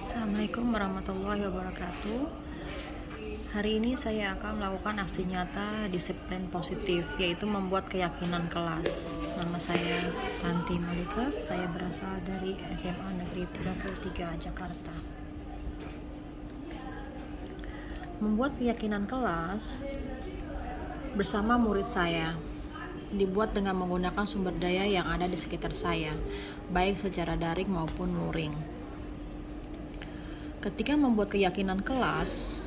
Assalamualaikum warahmatullahi wabarakatuh. Hari ini saya akan melakukan aksi nyata disiplin positif, yaitu membuat keyakinan kelas. Nama saya Tanti Malika, saya berasal dari SMA Negeri 33 Jakarta. Membuat keyakinan kelas bersama murid saya dibuat dengan menggunakan sumber daya yang ada di sekitar saya, baik secara daring maupun luring. Ketika membuat keyakinan kelas,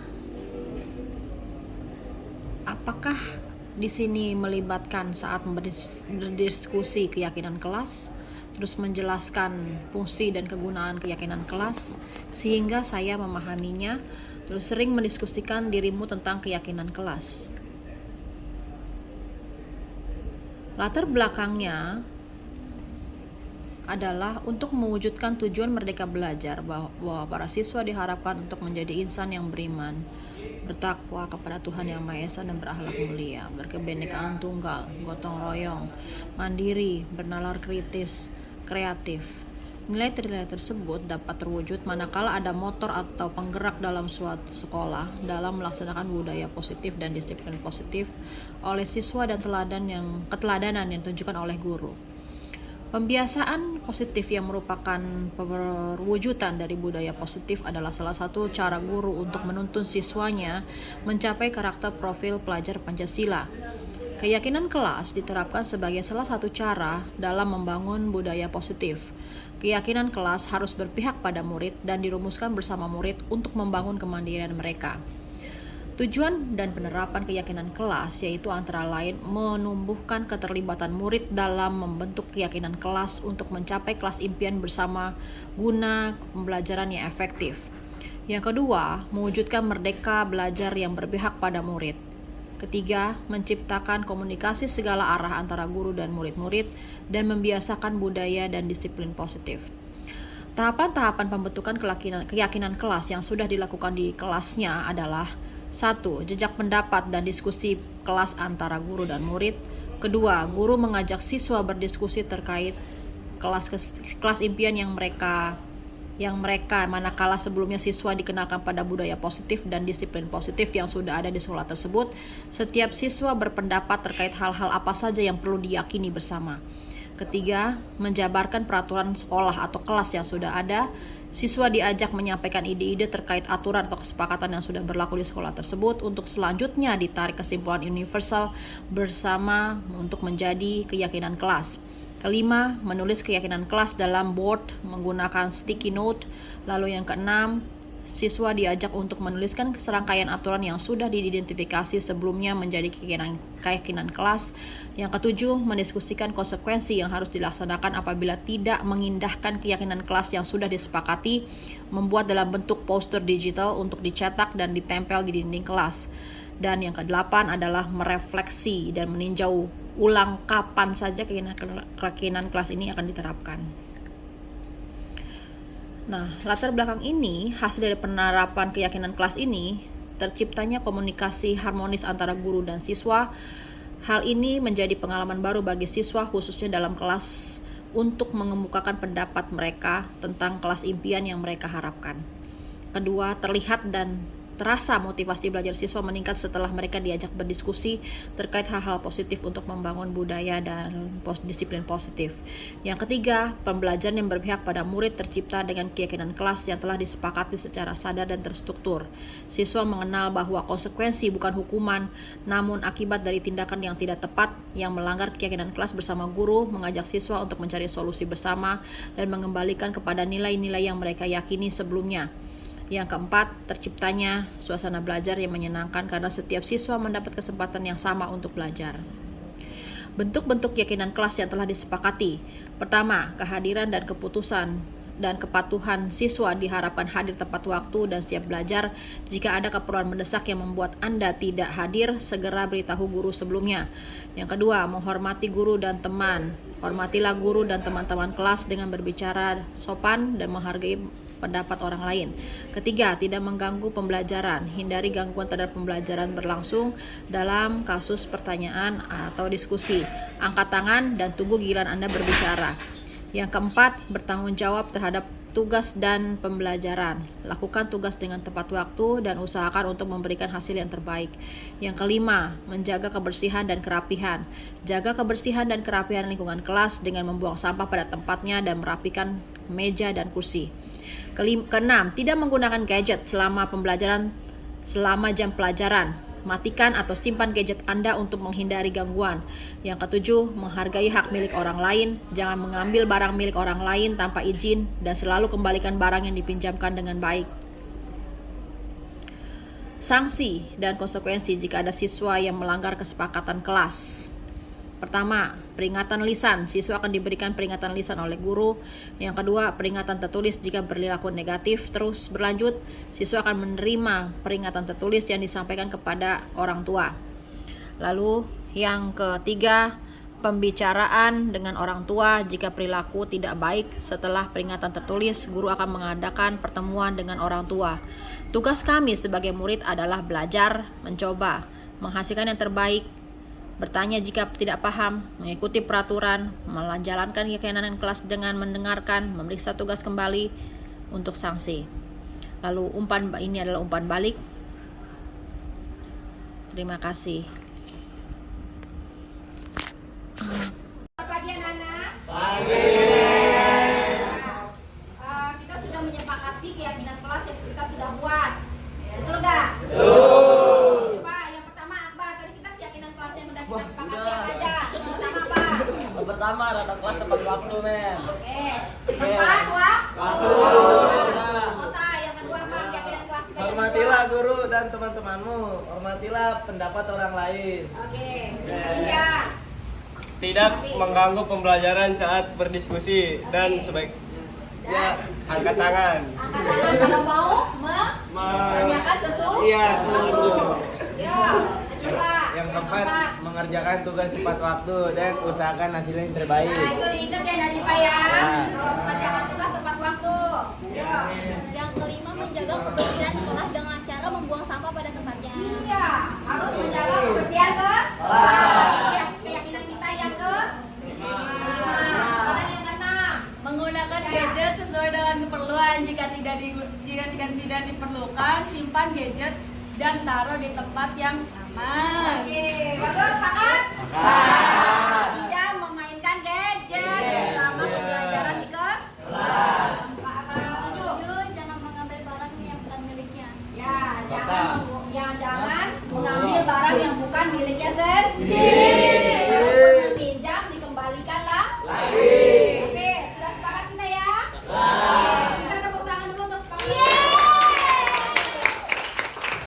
apakah di sini melibatkan saat berdiskusi keyakinan kelas, terus menjelaskan fungsi dan kegunaan keyakinan kelas, sehingga saya memahaminya, terus sering mendiskusikan dirimu tentang keyakinan kelas. Latar belakangnya adalah untuk mewujudkan tujuan Merdeka Belajar, bahwa para siswa diharapkan untuk menjadi insan yang beriman, bertakwa kepada Tuhan Yang Maha Esa dan berakhlak mulia, berkebinekaan tunggal, gotong royong, mandiri, bernalar kritis, kreatif. Nilai-nilai tersebut dapat terwujud manakala ada motor atau penggerak dalam suatu sekolah dalam melaksanakan budaya positif dan disiplin positif oleh siswa dan keteladanan yang ditunjukkan oleh guru. Pembiasaan positif yang merupakan perwujudan dari budaya positif adalah salah satu cara guru untuk menuntun siswanya mencapai karakter profil pelajar Pancasila. Keyakinan kelas diterapkan sebagai salah satu cara dalam membangun budaya positif. Keyakinan kelas harus berpihak pada murid dan dirumuskan bersama murid untuk membangun kemandirian mereka. Tujuan dan penerapan keyakinan kelas yaitu antara lain menumbuhkan keterlibatan murid dalam membentuk keyakinan kelas untuk mencapai kelas impian bersama guna pembelajaran yang efektif. Yang kedua, mewujudkan merdeka belajar yang berpihak pada murid. Ketiga, menciptakan komunikasi segala arah antara guru dan murid-murid dan membiasakan budaya dan disiplin positif. Tahapan-tahapan pembentukan keyakinan kelas yang sudah dilakukan di kelasnya adalah: 1. Jejak pendapat dan diskusi kelas antara guru dan murid. Kedua, guru mengajak siswa berdiskusi terkait kelas impian yang mereka manakala sebelumnya siswa dikenalkan pada budaya positif dan disiplin positif yang sudah ada di sekolah tersebut. Setiap siswa berpendapat terkait hal-hal apa saja yang perlu diyakini bersama. Ketiga, menjabarkan peraturan sekolah atau kelas yang sudah ada. Siswa diajak menyampaikan ide-ide terkait aturan atau kesepakatan yang sudah berlaku di sekolah tersebut untuk selanjutnya ditarik kesimpulan universal bersama untuk menjadi keyakinan kelas. Kelima, menulis keyakinan kelas dalam board menggunakan sticky note. Lalu yang keenam, siswa diajak untuk menuliskan serangkaian aturan yang sudah diidentifikasi sebelumnya menjadi keyakinan kelas. Yang ketujuh, mendiskusikan konsekuensi yang harus dilaksanakan apabila tidak mengindahkan keyakinan kelas yang sudah disepakati, membuat dalam bentuk poster digital untuk dicetak dan ditempel di dinding kelas. Dan yang kedelapan adalah merefleksi dan meninjau ulang kapan saja keyakinan kelas ini akan diterapkan. Nah, latar belakang ini, hasil dari penerapan keyakinan kelas ini, terciptanya komunikasi harmonis antara guru dan siswa. Hal ini menjadi pengalaman baru bagi siswa, khususnya dalam kelas, untuk mengemukakan pendapat mereka tentang kelas impian yang mereka harapkan. Kedua, terlihat dan terasa motivasi belajar siswa meningkat setelah mereka diajak berdiskusi terkait hal-hal positif untuk membangun budaya dan disiplin positif. Yang ketiga, pembelajaran yang berpihak pada murid tercipta dengan keyakinan kelas yang telah disepakati secara sadar dan terstruktur. Siswa mengenal bahwa konsekuensi bukan hukuman, namun akibat dari tindakan yang tidak tepat yang melanggar keyakinan kelas bersama guru, mengajak siswa untuk mencari solusi bersama dan mengembalikan kepada nilai-nilai yang mereka yakini sebelumnya. Yang keempat, terciptanya suasana belajar yang menyenangkan karena setiap siswa mendapat kesempatan yang sama untuk belajar. Bentuk-bentuk keyakinan kelas yang telah disepakati. Pertama, kehadiran dan keputusan dan kepatuhan siswa diharapkan hadir tepat waktu dan siap belajar. Jika ada keperluan mendesak yang membuat Anda tidak hadir, segera beritahu guru sebelumnya. Yang kedua, menghormati guru dan teman. Hormatilah guru dan teman-teman kelas dengan berbicara sopan dan menghargai pendapat orang lain. Ketiga, tidak mengganggu pembelajaran. Hindari gangguan terhadap pembelajaran berlangsung dalam kasus pertanyaan atau diskusi. Angkat tangan dan tunggu giliran Anda berbicara. Yang keempat, bertanggung jawab terhadap Tugas dan pembelajaran. Lakukan tugas dengan tepat waktu dan usahakan untuk memberikan hasil yang terbaik. Yang kelima, menjaga kebersihan dan kerapihan. Jaga kebersihan dan kerapihan lingkungan kelas dengan membuang sampah pada tempatnya dan merapikan meja dan kursi. Keenam, tidak menggunakan gadget selama jam pelajaran. Matikan atau simpan gadget Anda untuk menghindari gangguan. Yang ketujuh, menghargai hak milik orang lain. Jangan mengambil barang milik orang lain tanpa izin dan selalu kembalikan barang yang dipinjamkan dengan baik. Sanksi dan konsekuensi jika ada siswa yang melanggar kesepakatan kelas. Pertama, peringatan lisan. Siswa akan diberikan peringatan lisan oleh guru. Yang kedua, peringatan tertulis jika berperilaku negatif terus berlanjut. Siswa akan menerima peringatan tertulis yang disampaikan kepada orang tua. Lalu, yang ketiga, pembicaraan dengan orang tua jika perilaku tidak baik. Setelah peringatan tertulis, guru akan mengadakan pertemuan dengan orang tua. Tugas kami sebagai murid adalah belajar, mencoba, menghasilkan yang terbaik, bertanya jika tidak paham, mengikuti peraturan, menjalankan kegiatan kelas dengan mendengarkan, memeriksa tugas kembali untuk sanksi. Lalu ini adalah umpan balik. Terima kasih. Pagi anak-anak. Pagi. Kita sudah menyepakati keyakinan kelas yang kita sudah buat. Betul nggak? Betul. Coba yang pertama Akbar, tadi kita keyakinan kelas yang udah kita sepakati apa aja? Yang pertama apa? Yang pertama datang kelas tepat waktu, men. Oke. Tempat waktu. Udah. Kota. Yang kedua apa? Keyakinan kelas kita yang Hormatilah kedua. guru dan teman-temanmu. Hormatilah pendapat orang lain. Oke. Yang ketiga. Tidak mengganggu pembelajaran saat berdiskusi dan Oke. sebaiknya angkat tangan. Angkat tangan kalau mau menanyakan sesuatu. Iya, sesuatu. Ya. Lanjut Pak. Yang keempat, mengerjakan tugas tepat waktu dan usahakan hasilnya yang terbaik. Nah, itu diingat ya Najibah ya. Mengerjakan tugas tepat waktu. Ya. Yang kelima, menjaga kebersihan kelas dengan cara membuang sampah pada tempatnya. Iya, harus menjaga kebersihan kelas. Keyakinan kita yang ke kemudian yang keenam. Menggunakan gadget sesuai dengan keperluan. Jika tidak diperlukan, simpan gadget dan taruh di tempat yang aman. Oke, bagus, sepakat?